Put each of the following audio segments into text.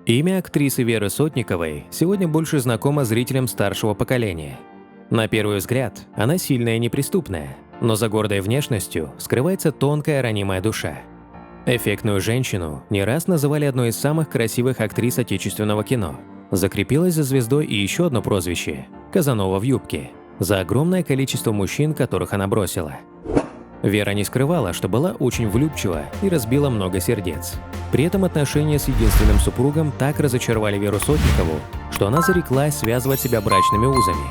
Имя актрисы Веры Сотниковой сегодня больше знакомо зрителям старшего поколения. На первый взгляд, она сильная и неприступная, но за гордой внешностью скрывается тонкая ранимая душа. Эффектную женщину не раз называли одной из самых красивых актрис отечественного кино. Закрепилась за звездой и еще одно прозвище – «Казанова в юбке» за огромное количество мужчин, которых она бросила. Вера не скрывала, что была очень влюбчива и разбила много сердец. При этом отношения с единственным супругом так разочаровали Веру Сотникову, что она зареклась связывать себя брачными узами.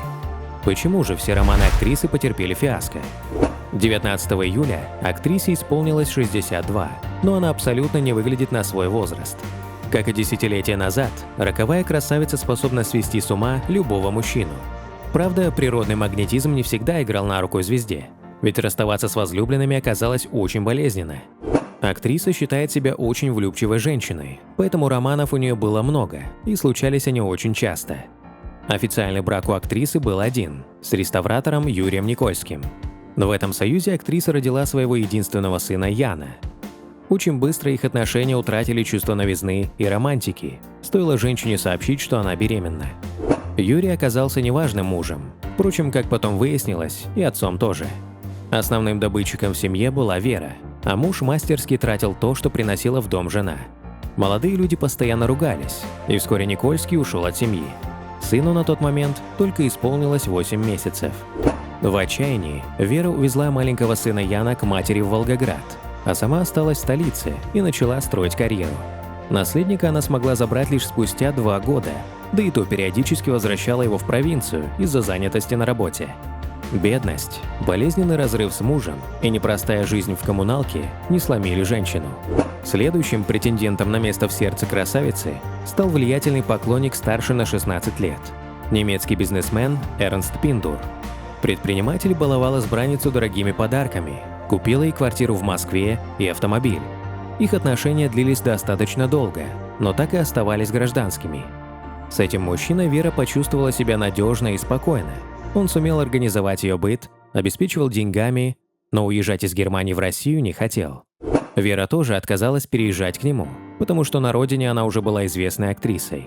Почему же все романы актрисы потерпели фиаско? 19 июля актрисе исполнилось 62, но она абсолютно не выглядит на свой возраст. Как и десятилетия назад, роковая красавица способна свести с ума любого мужчину. Правда, природный магнетизм не всегда играл на руку звезде, ведь расставаться с возлюбленными оказалось очень болезненно. Актриса считает себя очень влюбчивой женщиной, поэтому романов у нее было много, и случались они очень часто. Официальный брак у актрисы был один – с реставратором Юрием Никольским. Но в этом союзе актриса родила своего единственного сына Яна. Очень быстро их отношения утратили чувство новизны и романтики, стоило женщине сообщить, что она беременна. Юрий оказался неважным мужем, впрочем, как потом выяснилось, и отцом тоже. Основным добытчиком в семье была Вера, а муж мастерски тратил то, что приносила в дом жена. Молодые люди постоянно ругались, и вскоре Никольский ушел от семьи. Сыну на тот момент только исполнилось 8 месяцев. В отчаянии Вера увезла маленького сына Яна к матери в Волгоград, а сама осталась в столице и начала строить карьеру. Наследника она смогла забрать лишь спустя 2 года, да и то периодически возвращала его в провинцию из-за занятости на работе. Бедность, болезненный разрыв с мужем и непростая жизнь в коммуналке не сломили женщину. Следующим претендентом на место в сердце красавицы стал влиятельный поклонник старше на 16 лет – немецкий бизнесмен Эрнст Пиндур. Предприниматель баловал избранницу дорогими подарками, купил ей квартиру в Москве и автомобиль. Их отношения длились достаточно долго, но так и оставались гражданскими. С этим мужчиной Вера почувствовала себя надежно и спокойно. Он сумел организовать ее быт, обеспечивал деньгами, но уезжать из Германии в Россию не хотел. Вера тоже отказалась переезжать к нему, потому что на родине она уже была известной актрисой.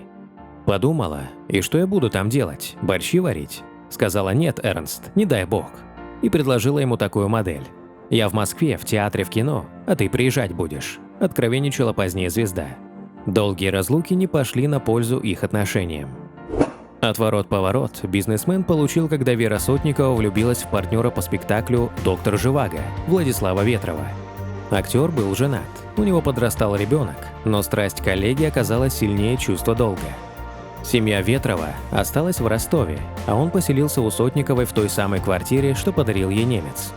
Подумала, и что я буду там делать, борщи варить? Сказала: нет, Эрнст, не дай бог. И предложила ему такую модель. Я в Москве, в театре, в кино, а ты приезжать будешь. Откровенничала позднее звезда. Долгие разлуки не пошли на пользу их отношениям. Отворот-поворот бизнесмен получил, когда Вера Сотникова влюбилась в партнера по спектаклю «Доктор Живаго» Владислава Ветрова. Актер был женат, у него подрастал ребенок, но страсть коллеги оказалась сильнее чувства долга. Семья Ветрова осталась в Ростове, а он поселился у Сотниковой в той самой квартире, что подарил ей немец.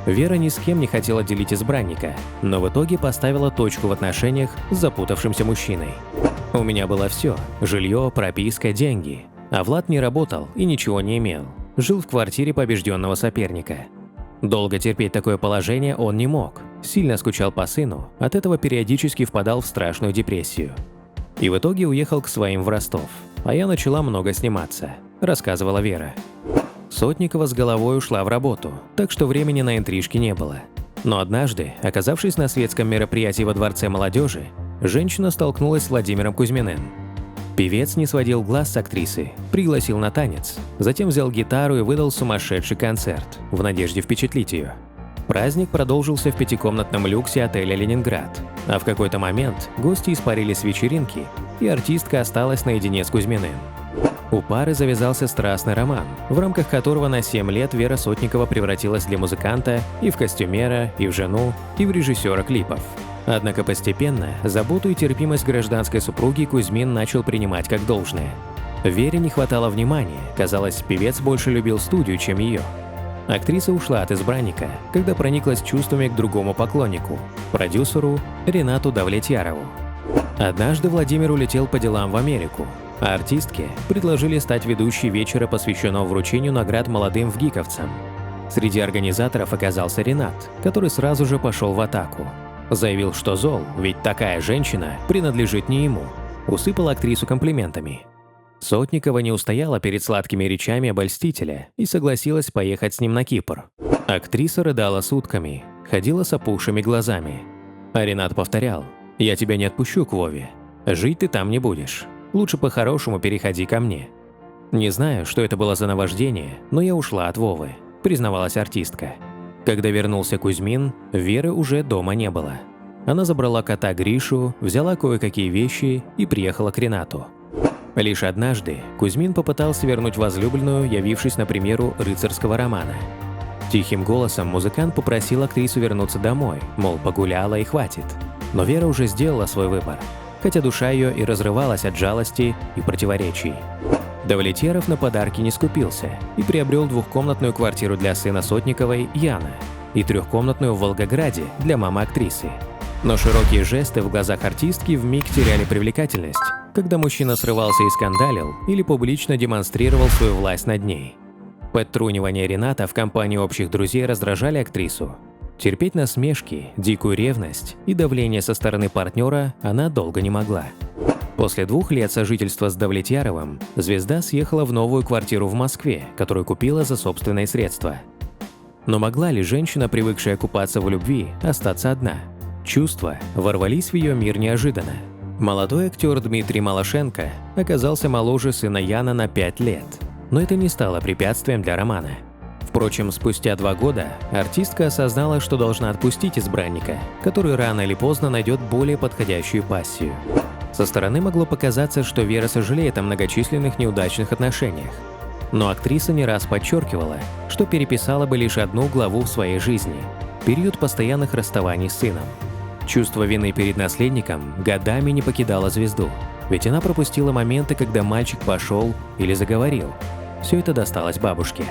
Вера ни с кем не хотела делить избранника, но в итоге поставила точку в отношениях с запутавшимся мужчиной. «У меня было все – жилье, прописка, деньги. А Влад не работал и ничего не имел. Жил в квартире побежденного соперника. Долго терпеть такое положение он не мог. Сильно скучал по сыну, от этого периодически впадал в страшную депрессию. И в итоге уехал к своим в Ростов. А я начала много сниматься», – рассказывала Вера. Сотникова с головой ушла в работу, так что времени на интрижки не было. Но однажды, оказавшись на светском мероприятии во Дворце молодежи, женщина столкнулась с Владимиром Кузьминым. Певец не сводил глаз с актрисы, пригласил на танец, затем взял гитару и выдал сумасшедший концерт, в надежде впечатлить ее. Праздник продолжился в пятикомнатном люксе отеля «Ленинград», а в какой-то момент гости испарились с вечеринки, и артистка осталась наедине с Кузьминым. У пары завязался страстный роман, в рамках которого на 7 лет Вера Сотникова превратилась для музыканта и в костюмера, и в жену, и в режиссера клипов. Однако постепенно заботу и терпимость гражданской супруги Кузьмин начал принимать как должное. Вере не хватало внимания, казалось, певец больше любил студию, чем ее. Актриса ушла от избранника, когда прониклась чувствами к другому поклоннику – продюсеру Ренату Давлетьярову. Однажды Владимир улетел по делам в Америку, а артистке предложили стать ведущей вечера, посвященного вручению наград молодым вгиковцам. Среди организаторов оказался Ренат, который сразу же пошел в атаку. Заявил, что зол, ведь такая женщина принадлежит не ему. Усыпал актрису комплиментами. Сотникова не устояла перед сладкими речами обольстителя и согласилась поехать с ним на Кипр. Актриса рыдала сутками, ходила с опухшими глазами. А Ренат повторял: «Я тебя не отпущу к Вове». Жить ты там не будешь. Лучше по-хорошему переходи ко мне». «Не знаю, что это было за наваждение, но я ушла от Вовы», – признавалась артистка. Когда вернулся Кузьмин, Веры уже дома не было. Она забрала кота Гришу, взяла кое-какие вещи и приехала к Ренату. Лишь однажды Кузьмин попытался вернуть возлюбленную, явившись на премьеру рыцарского романа. Тихим голосом музыкант попросил актрису вернуться домой, мол, погуляла и хватит. Но Вера уже сделала свой выбор, хотя душа ее и разрывалась от жалости и противоречий. Давлетьяров на подарки не скупился и приобрел двухкомнатную квартиру для сына Сотниковой Яна и трехкомнатную в Волгограде для мамы актрисы. Но широкие жесты в глазах артистки вмиг теряли привлекательность, когда мужчина срывался и скандалил или публично демонстрировал свою власть над ней. Подтрунивания Рената в компании общих друзей раздражали актрису. Терпеть насмешки, дикую ревность и давление со стороны партнера она долго не могла. После 2 лет сожительства с Давлетьяровым звезда съехала в новую квартиру в Москве, которую купила за собственные средства. Но могла ли женщина, привыкшая купаться в любви, остаться одна? Чувства ворвались в ее мир неожиданно. Молодой актер Дмитрий Малашенко оказался моложе сына Яна на 5 лет, но это не стало препятствием для романа. Впрочем, спустя 2 года артистка осознала, что должна отпустить избранника, который рано или поздно найдет более подходящую пассию. Со стороны могло показаться, что Вера сожалеет о многочисленных неудачных отношениях. Но актриса не раз подчеркивала, что переписала бы лишь одну главу в своей жизни – период постоянных расставаний с сыном. Чувство вины перед наследником годами не покидало звезду, ведь она пропустила моменты, когда мальчик пошел или заговорил. Все это досталось бабушке.